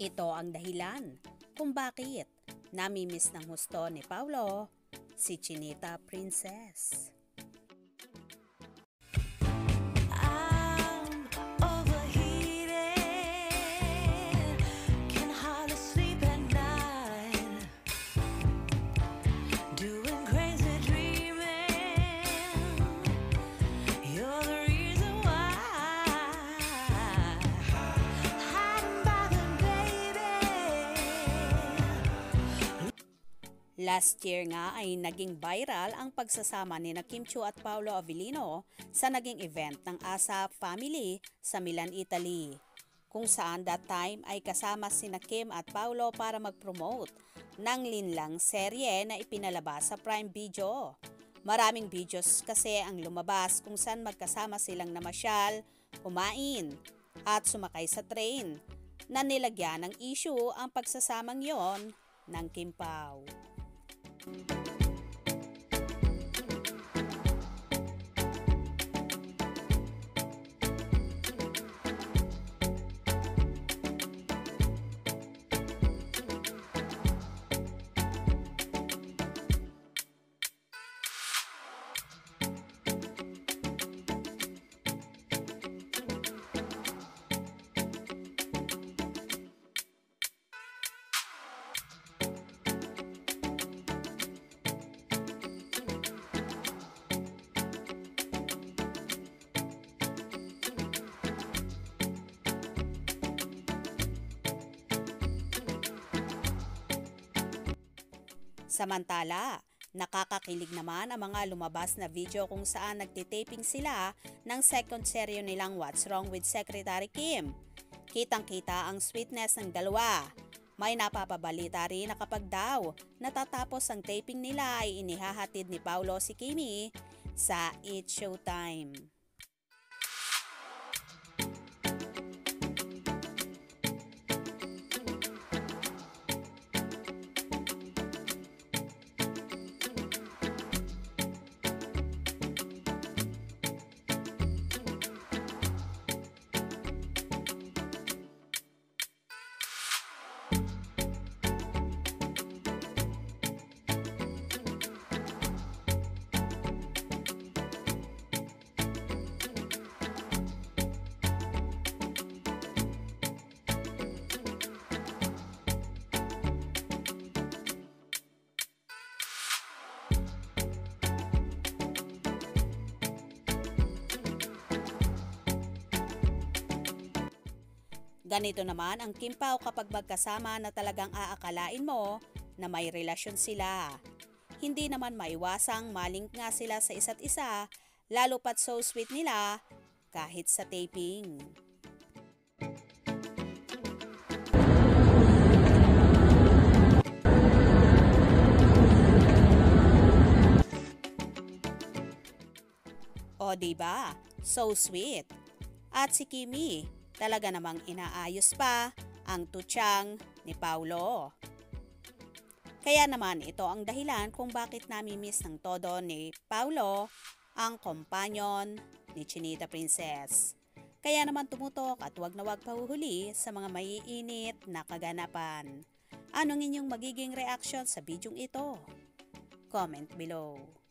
Ito ang dahilan kung bakit namimiss ng husto ni Paulo si Chinita Princess. Last year nga ay naging viral ang pagsasama ni Kim Chiu at Paolo Avellino sa naging event ng ASAP family sa Milan, Italy. Kung saan that time ay kasama sina Kim at Paolo para mag-promote ng linlang serye na ipinalabas sa Prime Video. Maraming videos kasi ang lumabas kung saan magkasama silang namasyal, kumain at sumakay sa train na nilagyan ng issue ang pagsasamang yon ng Kim Pao. Samantala, nakakakilig naman ang mga lumabas na video kung saan nagtitaping sila ng second serye nilang What's Wrong with Secretary Kim. Kitang-kita ang sweetness ng dalawa. May napapabalita rin na kapag daw natatapos ang taping nila ay inihahatid ni Paulo si Kimi sa It's Showtime. Ganito naman ang Kim Pao kapag magkasama na talagang aakalain mo na may relasyon sila. Hindi naman maiwasang malink nga sila sa isa't isa, lalo pat so sweet nila kahit sa taping. O diba? So sweet. At si Kimi, talaga namang inaayos pa ang tutsang ni Paulo. Kaya naman ito ang dahilan kung bakit namimiss ng todo ni Paulo ang kompanyon ni Chinita Princess. Kaya naman tumutok at wag na wag pahuhuli sa mga maiinit na kaganapan. Anong inyong magiging reaction sa bidyong ito? Comment below.